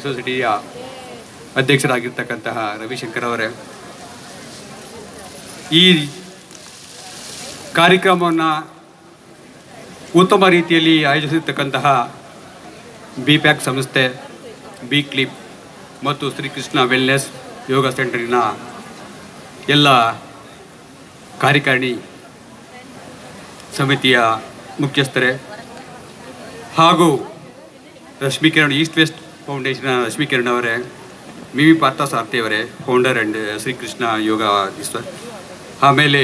ಸೊಸೈಟಿಯ ಅಧ್ಯಕ್ಷರಾಗಿರ್ತಕ್ಕಂತಹ ರವಿಶಂಕರ್ ಅವರೇ, ಈ ಕಾರ್ಯಕ್ರಮವನ್ನು ಉತ್ತಮ ರೀತಿಯಲ್ಲಿ ಆಯೋಜಿಸಿರ್ತಕ್ಕಂತಹ BPAC ಸಂಸ್ಥೆ, ಬಿ ಕ್ಲಿಪ್ ಮತ್ತು ಶ್ರೀಕೃಷ್ಣ ವೆಲ್ನೆಸ್ ಯೋಗ ಸೆಂಟರಿನ ಎಲ್ಲ ಕಾರ್ಯಕಾರಿಣಿ ಸಮಿತಿಯ ಮುಖ್ಯಸ್ಥರೇ ಹಾಗೂ ರಶ್ಮಿಕಿರಣ್ ಈಸ್ಟ್ ವೆಸ್ಟ್ ಫೌಂಡೇಶನ್ನ ರಶ್ಮಿಕಿರಣ್ ಅವರೇ, ಮಿಮಿ ಪಾರ್ಥಸಾರಥಿ ಅವರೇ, ಫೌಂಡರ್ ಆ್ಯಂಡ್ ಶ್ರೀಕೃಷ್ಣ ಯೋಗ ಈಶ್ವರ್, ಆಮೇಲೆ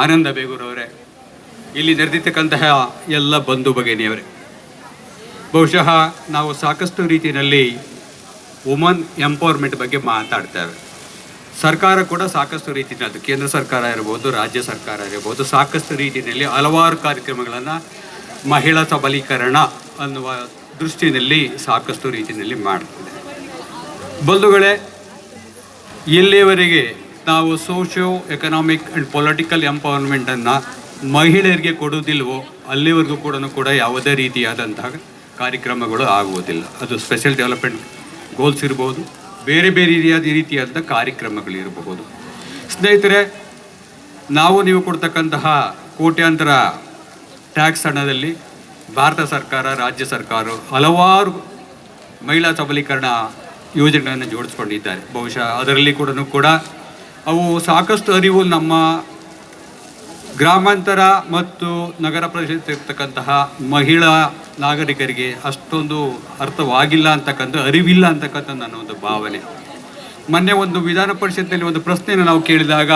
ಆನಂದ ಬೇಗೂರವರೇ, ಇಲ್ಲಿ ನೆರೆದಿರ್ತಕ್ಕಂತಹ ಎಲ್ಲ ಬಂಧು ಭಗಿನಿಯವರೇ, ಬಹುಶಃ ನಾವು ಸಾಕಷ್ಟು ರೀತಿಯಲ್ಲಿ ವುಮನ್ ಎಂಪವರ್ಮೆಂಟ್ ಬಗ್ಗೆ ಮಾತಾಡ್ತೇವೆ. ಸರ್ಕಾರ ಕೂಡ ಸಾಕಷ್ಟು ರೀತಿಯಲ್ಲಿ, ಅದು ಕೇಂದ್ರ ಸರ್ಕಾರ ಇರ್ಬೋದು, ರಾಜ್ಯ ಸರ್ಕಾರ ಇರ್ಬೋದು, ಸಾಕಷ್ಟು ರೀತಿಯಲ್ಲಿ ಹಲವಾರು ಕಾರ್ಯಕ್ರಮಗಳನ್ನು ಮಹಿಳಾ ಸಬಲೀಕರಣ ಅನ್ನುವ ದೃಷ್ಟಿಯಲ್ಲಿ ಸಾಕಷ್ಟು ರೀತಿಯಲ್ಲಿ ಮಾಡ್ತಿದೆ. ಬಂಧುಗಳೇ, ಇಲ್ಲಿಯವರೆಗೆ ನಾವು ಸೋಷಿಯೋ ಎಕನಾಮಿಕ್ ಆ್ಯಂಡ್ ಪೊಲಿಟಿಕಲ್ ಎಂಪವರ್ಮೆಂಟನ್ನು ಮಹಿಳೆಯರಿಗೆ ಕೊಡುವುದಿಲ್ವೋ ಅಲ್ಲಿವರೆಗೂ ಕೂಡ ಯಾವುದೇ ರೀತಿಯಾದಂತಹ ಕಾರ್ಯಕ್ರಮಗಳು ಆಗುವುದಿಲ್ಲ. ಅದು ಸ್ಪೆಷಲ್ ಡೆವಲಪ್ಮೆಂಟ್ ಗೋಲ್ಸ್ ಇರ್ಬೋದು, ಬೇರೆ ಬೇರೆ ರೀತಿಯಾದ ಕಾರ್ಯಕ್ರಮಗಳಿರಬಹುದು. ಸ್ನೇಹಿತರೆ, ನಾವು ನೀವು ಕೊಡ್ತಕ್ಕಂತಹ ಕೋಟ್ಯಾಂತರ ಟ್ಯಾಕ್ಸ್ ಹಣದಲ್ಲಿ ಭಾರತ ಸರ್ಕಾರ, ರಾಜ್ಯ ಸರ್ಕಾರ ಹಲವಾರು ಮಹಿಳಾ ಸಬಲೀಕರಣ ಯೋಜನೆಗಳನ್ನು ಜೋಡಿಸ್ಕೊಂಡಿದ್ದಾರೆ. ಬಹುಶಃ ಅದರಲ್ಲಿ ಕೂಡ ಅವು ಸಾಕಷ್ಟು ಅರಿವು ನಮ್ಮ ಗ್ರಾಮಾಂತರ ಮತ್ತು ನಗರ ಪ್ರದೇಶದಲ್ಲಿರ್ತಕ್ಕಂತಹ ಮಹಿಳಾ ನಾಗರಿಕರಿಗೆ ಅಷ್ಟೊಂದು ಅರ್ಥವಾಗಿಲ್ಲ ಅಂತಕ್ಕಂಥ, ಅರಿವಿಲ್ಲ ಅಂತಕ್ಕಂಥ ನನ್ನ ಒಂದು ಭಾವನೆ. ಮೊನ್ನೆ ಒಂದು ವಿಧಾನ ಪರಿಷತ್ನಲ್ಲಿ ಒಂದು ಪ್ರಶ್ನೆಯನ್ನು ನಾವು ಕೇಳಿದಾಗ,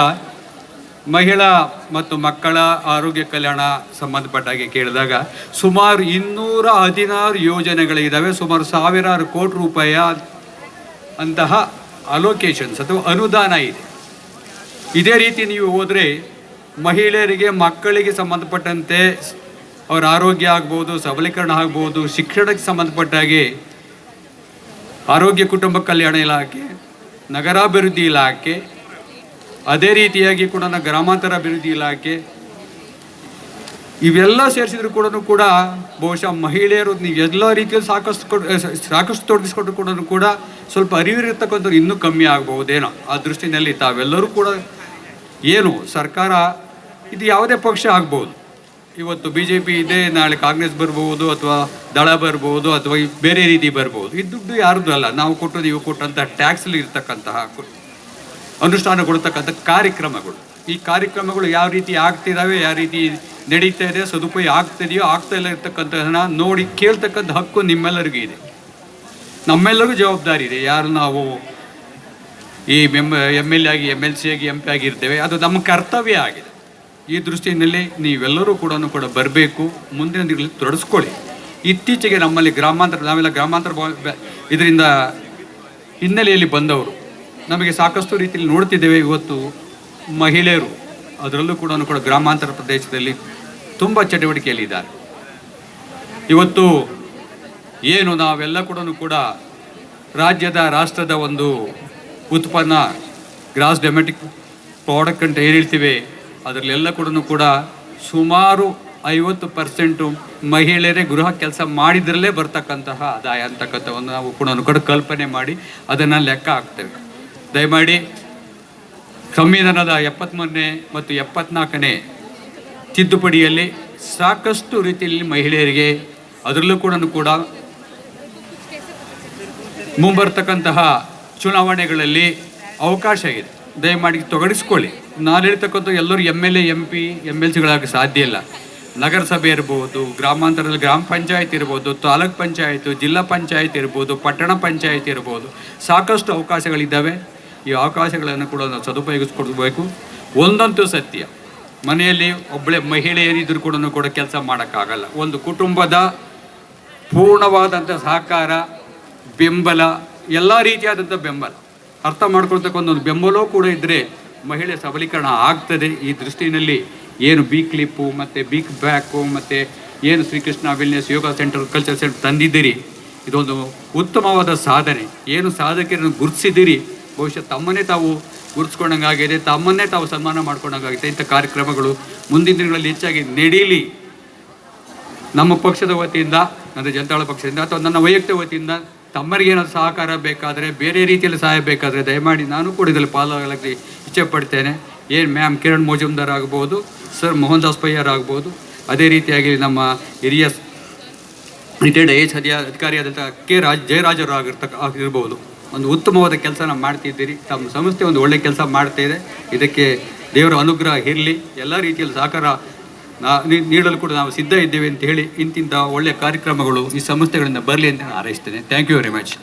ಮಹಿಳಾ ಮತ್ತು ಮಕ್ಕಳ ಆರೋಗ್ಯ ಕಲ್ಯಾಣ ಸಂಬಂಧಪಟ್ಟಾಗೆ ಕೇಳಿದಾಗ ಸುಮಾರು 216 ಯೋಜನೆಗಳಿದ್ದಾವೆ, ಸುಮಾರು ಸಾವಿರಾರು ಕೋಟಿ ರೂಪಾಯಿಯ ಅಂತಹ ಅಲೋಕೇಶನ್ಸ್ ಅಥವಾ ಅನುದಾನ ಇದೆ. ಇದೇ ರೀತಿ ನೀವು ಹೋದರೆ ಮಹಿಳೆಯರಿಗೆ, ಮಕ್ಕಳಿಗೆ ಸಂಬಂಧಪಟ್ಟಂತೆ ಅವರ ಆರೋಗ್ಯ ಆಗ್ಬೋದು, ಸಬಲೀಕರಣ ಆಗ್ಬೋದು, ಶಿಕ್ಷಣಕ್ಕೆ ಸಂಬಂಧಪಟ್ಟಾಗೆ ಆರೋಗ್ಯ ಕುಟುಂಬ ಕಲ್ಯಾಣ ಇಲಾಖೆ, ನಗರಾಭಿವೃದ್ಧಿ ಇಲಾಖೆ, ಅದೇ ರೀತಿಯಾಗಿ ಕೂಡ ಗ್ರಾಮಾಂತರ ಅಭಿವೃದ್ಧಿ ಇಲಾಖೆ, ಇವೆಲ್ಲ ಸೇರಿಸಿದ್ರು ಕೂಡ ಬಹುಶಃ ಮಹಿಳೆಯರು ನೀವು ಎಲ್ಲ ರೀತಿಯಲ್ಲಿ ಸಾಕಷ್ಟು ತೊಡಗಿಸ್ಕೊಂಡ್ರು ಕೂಡ ಸ್ವಲ್ಪ ಅರಿವಿರತಕ್ಕಂಥವ್ರು ಇನ್ನೂ ಕಮ್ಮಿ ಆಗ್ಬಹುದೇನೋ. ಆ ದೃಷ್ಟಿನಲ್ಲಿ ತಾವೆಲ್ಲರೂ ಕೂಡ ಏನು ಸರ್ಕಾರ, ಇದು ಯಾವುದೇ ಪಕ್ಷ ಆಗ್ಬೋದು, ಇವತ್ತು BJP ಇದೆ, ನಾಳೆ ಕಾಂಗ್ರೆಸ್ ಬರ್ಬೋದು, ಅಥವಾ ದಳ ಬರ್ಬೋದು, ಅಥವಾ ಬೇರೆ ರೀತಿ ಬರ್ಬೋದು. ಇದು ಯಾರ್ದು ಅಲ್ಲ, ನಾವು ಕೊಟ್ಟು ನೀವು ಕೊಟ್ಟಂಥ ಟ್ಯಾಕ್ಸಲ್ಲಿ ಇರ್ತಕ್ಕಂತಹ ಅನುಷ್ಠಾನಗೊಳ್ತಕ್ಕಂಥ ಕಾರ್ಯಕ್ರಮಗಳು. ಈ ಕಾರ್ಯಕ್ರಮಗಳು ಯಾವ ರೀತಿ ಆಗ್ತಿದ್ದಾವೆ, ಯಾವ ರೀತಿ ನಡೀತಾ ಇದೆ, ಸದುಪಯೋಗ ಆಗ್ತಿದೆಯೋ ಆಗ್ತಾ ಇಲ್ಲ ಇರ್ತಕ್ಕಂಥದ್ದನ್ನು ನೋಡಿ ಕೇಳ್ತಕ್ಕಂಥ ಹಕ್ಕು ನಿಮ್ಮೆಲ್ಲರಿಗೂ ಇದೆ, ನಮ್ಮೆಲ್ಲರಿಗೂ ಜವಾಬ್ದಾರಿ ಇದೆ. ಯಾರು ನಾವು ಈ MLA ಆಗಿ, MLC ಆಗಿ, MP ಆಗಿರ್ತೇವೆ, ಅದು ನಮ್ಮ ಕರ್ತವ್ಯ ಆಗಿದೆ. ಈ ದೃಷ್ಟಿಯಲ್ಲಿ ನೀವೆಲ್ಲರೂ ಕೂಡ ಬರಬೇಕು, ಮುಂದಿನ ದಿನಗಳಲ್ಲಿ ತೊಡಗಿಸ್ಕೊಳ್ಳಿ. ಇತ್ತೀಚೆಗೆ ನಮ್ಮಲ್ಲಿ ನಾವೆಲ್ಲ ಗ್ರಾಮಾಂತರ ಇದರಿಂದ ಹಿನ್ನೆಲೆಯಲ್ಲಿ ಬಂದವರು, ನಮಗೆ ಸಾಕಷ್ಟು ರೀತಿಯಲ್ಲಿ ನೋಡ್ತಿದ್ದೇವೆ. ಇವತ್ತು ಮಹಿಳೆಯರು ಅದರಲ್ಲೂ ಕೂಡ ಗ್ರಾಮಾಂತರ ಪ್ರದೇಶದಲ್ಲಿ ತುಂಬ ಚಟುವಟಿಕೆಯಲ್ಲಿದ್ದಾರೆ. ಇವತ್ತು ಏನು ನಾವೆಲ್ಲ ಕೂಡ ರಾಷ್ಟ್ರದ ಒಂದು ಉತ್ಪನ್ನ, ಗ್ರಾಸ್ ಡೊಮೆಸ್ಟಿಕ್ ಪ್ರಾಡಕ್ಟ್ ಅಂತ ಏನು ಹೇಳ್ತೀವಿ, ಅದರಲ್ಲೆಲ್ಲ ಕೂಡ ಸುಮಾರು 50% ಮಹಿಳೆಯರೇ ಗೃಹ ಕೆಲಸ ಮಾಡಿದ್ರಲ್ಲೇ ಬರ್ತಕ್ಕಂತಹ ಆದಾಯ ಅಂತಕ್ಕಂಥವನ್ನು ನಾವು ಕೂಡ ಕಲ್ಪನೆ ಮಾಡಿ ಅದನ್ನು ಲೆಕ್ಕ ಹಾಕ್ತೇವೆ. ದಯಮಾಡಿ ಸಂವಿಧಾನದ 73ನೇ ಮತ್ತು 74ನೇ ತಿದ್ದುಪಡಿಯಲ್ಲಿ ಸಾಕಷ್ಟು ರೀತಿಯಲ್ಲಿ ಮಹಿಳೆಯರಿಗೆ, ಅದರಲ್ಲೂ ಕೂಡ ಮುಂಬರ್ತಕ್ಕಂತಹ ಚುನಾವಣೆಗಳಲ್ಲಿ ಅವಕಾಶ ಇದೆ. ದಯಮಾಡಿ ತೊಡಗಿಸ್ಕೊಳ್ಳಿ. ನಾನು ಹೇಳ್ತಕ್ಕಂಥ ಎಲ್ಲರೂ MLA, MP, MLCಗಳಾಗಿ ಸಾಧ್ಯ ಇಲ್ಲ. ನಗರಸಭೆ ಇರ್ಬೋದು, ಗ್ರಾಮಾಂತರದಲ್ಲಿ ಗ್ರಾಮ ಪಂಚಾಯತ್ ಇರ್ಬೋದು, ತಾಲೂಕ್ ಪಂಚಾಯತು, ಜಿಲ್ಲಾ ಪಂಚಾಯತ್ ಇರ್ಬೋದು, ಪಟ್ಟಣ ಪಂಚಾಯತ್ ಇರ್ಬೋದು, ಸಾಕಷ್ಟು ಅವಕಾಶಗಳಿದ್ದಾವೆ. ಈ ಅವಕಾಶಗಳನ್ನು ಕೂಡ ನಾವು ಸದುಪಯೋಗಿಸ್ಕೊಡ್ಬೇಕು. ಒಂದಂತೂ ಸತ್ಯ, ಮನೆಯಲ್ಲಿ ಒಬ್ಬಳೆ ಮಹಿಳೆಯರಿದ್ದರೂ ಕೂಡ ಕೆಲಸ ಮಾಡೋಕ್ಕಾಗಲ್ಲ. ಒಂದು ಕುಟುಂಬದ ಪೂರ್ಣವಾದಂಥ ಸಹಕಾರ, ಬೆಂಬಲ, ಎಲ್ಲ ರೀತಿಯಾದಂಥ ಬೆಂಬಲ ಅರ್ಥ ಮಾಡ್ಕೊಳ್ತಕ್ಕಂಥ ಒಂದು ಬೆಂಬಲವೂ ಕೂಡ ಇದ್ದರೆ ಮಹಿಳೆ ಸಬಲೀಕರಣ ಆಗ್ತದೆ. ಈ ದೃಷ್ಟಿಯಲ್ಲಿ ಏನು ಬಿ ಕ್ಲಿಪ್ಪು ಮತ್ತು BPAC ಮತ್ತು ಏನು ಶ್ರೀಕೃಷ್ಣ ವೆಲ್ನೆಸ್ ಯೋಗ ಸೆಂಟರ್, ಕಲ್ಚರ್ ಸೆಂಟರ್ ತಂದಿದ್ದೀರಿ, ಇದೊಂದು ಉತ್ತಮವಾದ ಸಾಧನೆ. ಏನು ಸಾಧಕರನ್ನು ಗುರುತಿಸಿದ್ದೀರಿ, ಬಹುಶಃ ತಮ್ಮನ್ನೇ ತಾವು ಗುರುತಿಸ್ಕೊಂಡಂಗಾಗಿದೆ, ತಮ್ಮನ್ನೇ ತಾವು ಸನ್ಮಾನ ಮಾಡ್ಕೊಂಡಂಗಾಗಿದೆ. ಇಂಥ ಕಾರ್ಯಕ್ರಮಗಳು ಮುಂದಿನ ದಿನಗಳಲ್ಲಿ ಹೆಚ್ಚಾಗಿ ನಡೀಲಿ. ನಮ್ಮ ಪಕ್ಷದ ವತಿಯಿಂದ, ನನ್ನ ಜನತಾದಳ ಪಕ್ಷದಿಂದ ಅಥವಾ ನನ್ನ ವೈಯಕ್ತಿಕ ವತಿಯಿಂದ ತಮ್ಮರಿಗೆ ಏನಾದರೂ ಸಹಕಾರ ಬೇಕಾದರೆ, ಬೇರೆ ರೀತಿಯಲ್ಲಿ ಸಹಾಯ ಬೇಕಾದರೆ ದಯಮಾಡಿ ನಾನು ಕೂಡ ಇದರಲ್ಲಿ ಪಾಲ್ಗೊಳ್ಳಕ್ಕೆ ಇಚ್ಛೆಪಡ್ತೇನೆ. ಏನು ಮ್ಯಾಮ್ ಕಿರಣ್ ಮಜುಮ್ದಾರ್ ಆಗ್ಬೋದು, ಸರ್ ಮೋಹನ್ ದಾಸ್ ಪಯ್ಯರ್ ಆಗ್ಬೋದು, ಅದೇ ರೀತಿಯಾಗಿ ನಮ್ಮ ಹಿರಿಯ ರಿಟೈರ್ಡ್ ಐ ಎ ಎಸ್ ಅಧಿಕಾರಿಯಾದಂಥ ಜಯರಾಜರು ಆಗಿರ್ಬೋದು. ಒಂದು ಉತ್ತಮವಾದ ಕೆಲಸನ ಮಾಡ್ತಿದ್ದೀರಿ. ತಮ್ಮ ಸಂಸ್ಥೆ ಒಂದು ಒಳ್ಳೆಯ ಕೆಲಸ ಮಾಡ್ತಾಯಿದೆ. ಇದಕ್ಕೆ ದೇವರ ಅನುಗ್ರಹ ಇರಲಿ. ಎಲ್ಲ ರೀತಿಯಲ್ಲಿ ಸಹಕಾರ ನೀಡಲು ಕೂಡ ನಾವು ಸಿದ್ಧ ಇದ್ದೇವೆ ಅಂತ ಹೇಳಿ ಇಂತಿಂಥ ಒಳ್ಳೆಯ ಕಾರ್ಯಕ್ರಮಗಳು ಈ ಸಂಸ್ಥೆಗಳಿಂದ ಬರಲಿ ಅಂತ ನಾನು ಹಾರೈಸ್ತೇನೆ. Thank you very much.